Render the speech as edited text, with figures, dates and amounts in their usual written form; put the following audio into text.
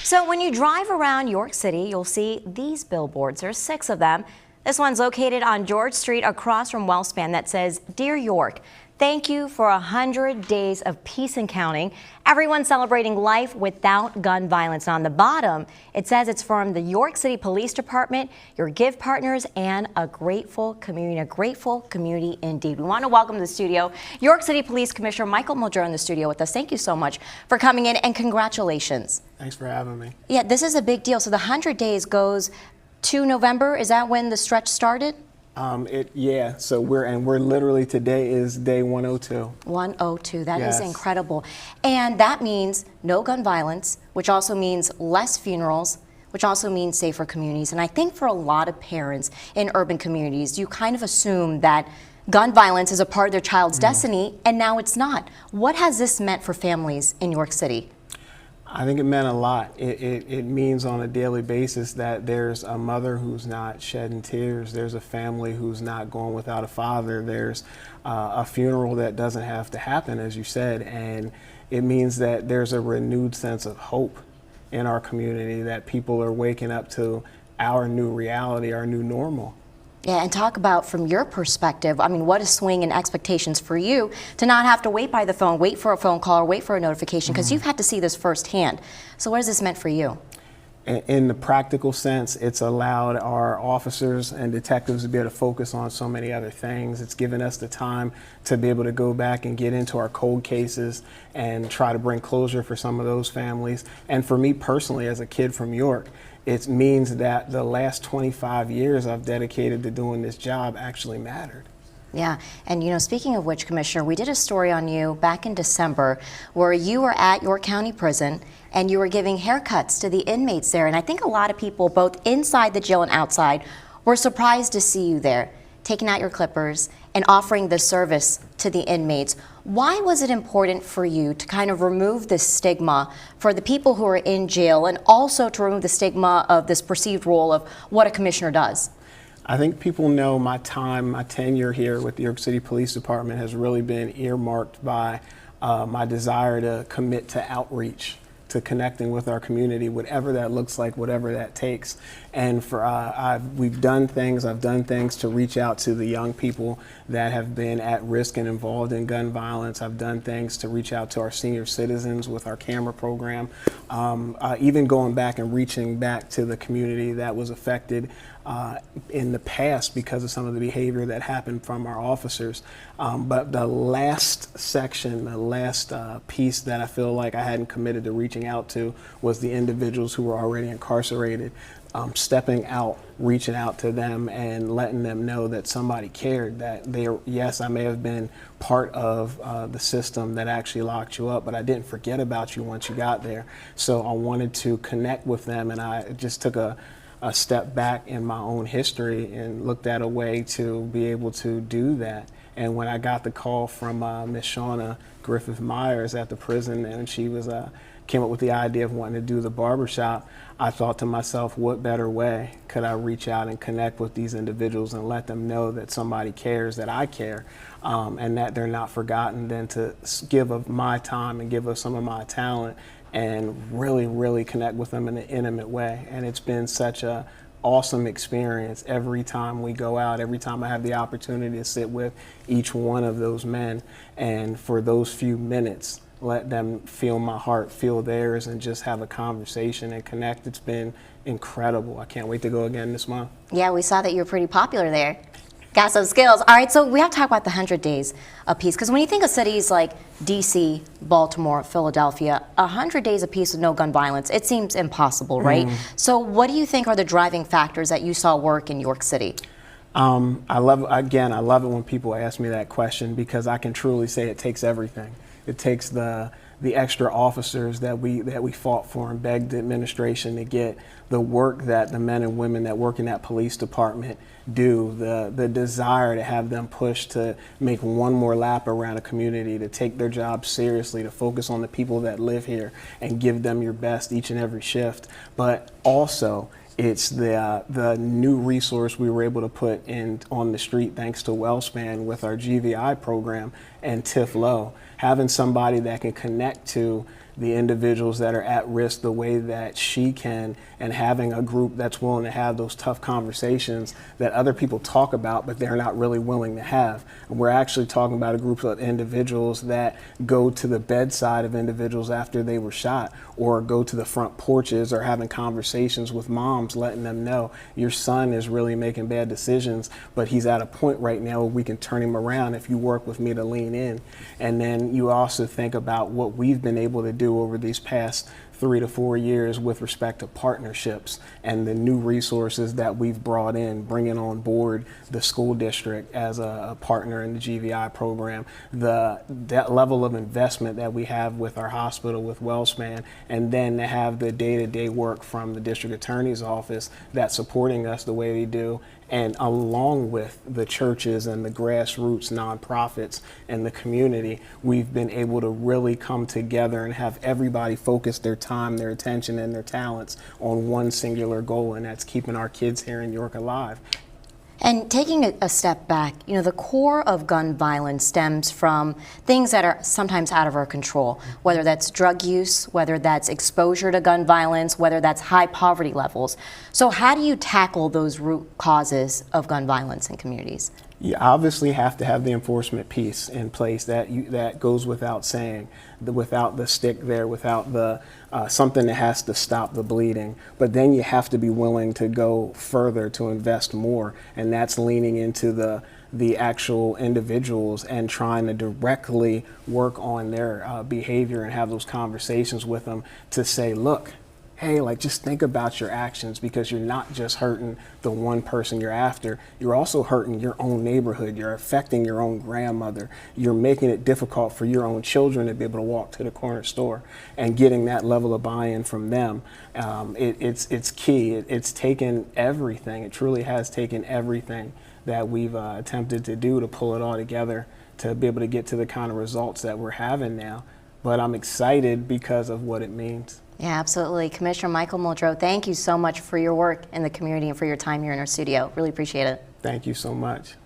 So when you drive around York City, you'll see these billboards. There's 6 of them. This one's located on George Street across from WellSpan that says, "Dear York, thank you for 100 days of peace and counting. Everyone celebrating life without gun violence." And on the bottom, it says it's from the York City Police Department, your Give partners, and a grateful community indeed. We want to welcome to the studio York City Police Commissioner Michael Mulgrew in the studio with us. Thank you so much for coming in, and congratulations. Thanks for having me. Yeah, this is a big deal. So the 100 days goes to November. Is that when the stretch started? Yeah. So we're literally, today is day 102. 102. That Yes. is incredible. And that means no gun violence, which also means less funerals, which also means safer communities. And I think for a lot of parents in urban communities, you kind of assume that gun violence is a part of their child's destiny, and now it's not. What has this meant for families in York City? I think it meant a lot. It means on a daily basis that there's a mother who's not shedding tears. There's a family who's not going without a father. There's a funeral that doesn't have to happen, as you said. And it means that there's a renewed sense of hope in our community, that people are waking up to our new reality, our new normal. Yeah, and talk about from your perspective, I mean, what a swing in expectations for you to not have to wait by the phone, wait for a phone call, or wait for a notification, because you've had to see this firsthand. So what has this meant for you? In the practical sense, it's allowed our officers and detectives to be able to focus on so many other things. It's given us the time to be able to go back and get into our cold cases and try to bring closure for some of those families. And for me personally, as a kid from York, it means that the last 25 years I've dedicated to doing this job actually mattered. Yeah, and you know, speaking of which, Commissioner, we did a story on you back in December where you were at York County Prison and you were giving haircuts to the inmates there. And I think a lot of people, both inside the jail and outside, were surprised to see you there, taking out your clippers and offering the service to the inmates. Why was it important for you to kind of remove this stigma for the people who are in jail, and also to remove the stigma of this perceived role of what a commissioner does? I think people know my time, my tenure here with the York City Police Department has really been earmarked by my desire to commit to outreach, to connecting with our community, whatever that looks like, whatever that takes. And for I've done things to reach out to the young people that have been at risk and involved in gun violence. I've done things to reach out to our senior citizens with our camera program, even going back and reaching back to the community that was affected in the past because of some of the behavior that happened from our officers. But the last section, the last piece that I feel like I hadn't committed to reaching out to was the individuals who were already incarcerated. Stepping out, reaching out to them and letting them know that somebody cared, that yes, I may have been part of the system that actually locked you up, but I didn't forget about you once you got there. So I wanted to connect with them, and I just took a step back in my own history and looked at a way to be able to do that. And when I got the call from Miss Shauna Griffith Myers at the prison, and she was came up with the idea of wanting to do the barbershop, I thought to myself, what better way could I reach out and connect with these individuals and let them know that somebody cares, that I care, and that they're not forgotten, than to give of my time and give of some of my talent and really, really connect with them in an intimate way. And it's been such a awesome experience every time we go out, every time I have the opportunity to sit with each one of those men, and for those few minutes, let them feel my heart, feel theirs, and just have a conversation and connect. It's been incredible. I can't wait to go again this month. Yeah, we saw that you were pretty popular there. Got some skills. All right, so we have to talk about the 100 days of peace, because when you think of cities like DC, Baltimore, Philadelphia, 100 days of peace with no gun violence, it seems impossible, right? So what do you think are the driving factors that you saw work in York City? I love it when people ask me that question, because I can truly say it takes everything. It takes the extra officers that we fought for and begged the administration to get, the work that the men and women that work in that police department do, the desire to have them push to make one more lap around a community, to take their job seriously, to focus on the people that live here and give them your best each and every shift. But also, it's the new resource we were able to put in on the street thanks to WellSpan with our GVI program and TIF Low. Having somebody that can connect to the individuals that are at risk the way that she can, and having a group that's willing to have those tough conversations that other people talk about but they're not really willing to have. And we're actually talking about a group of individuals that go to the bedside of individuals after they were shot, or go to the front porches, or having conversations with moms letting them know your son is really making bad decisions, but he's at a point right now where we can turn him around if you work with me to lean in. And then you also think about what we've been able to do over these past 3 to 4 years with respect to partnerships and the new resources that we've brought in, bringing on board the school district as a partner in the GVI program, that level of investment that we have with our hospital, with WellSpan, and then to have the day-to-day work from the district attorney's office that's supporting us the way they do, and along with the churches and the grassroots nonprofits and the community, we've been able to really come together and have everybody focus their time, their attention, and their talents on one singular goal, and that's keeping our kids here in York alive. And taking a step back, the core of gun violence stems from things that are sometimes out of our control, whether that's drug use, whether that's exposure to gun violence, whether that's high poverty levels. So how do you tackle those root causes of gun violence in communities? You obviously have to have the enforcement piece in place. That goes without saying, without the stick there, without the something that has to stop the bleeding. But then you have to be willing to go further, to invest more, and that's leaning into the actual individuals and trying to directly work on their behavior and have those conversations with them to say, look, hey, just think about your actions, because you're not just hurting the one person you're after, you're also hurting your own neighborhood, you're affecting your own grandmother, you're making it difficult for your own children to be able to walk to the corner store, and getting that level of buy-in from them. It's key. It's taken everything. It truly has taken everything that we've attempted to do to pull it all together to be able to get to the kind of results that we're having now. But I'm excited because of what it means. Yeah, absolutely. Commissioner Michael Muldrow, thank you so much for your work in the community and for your time here in our studio. Really appreciate it. Thank you so much.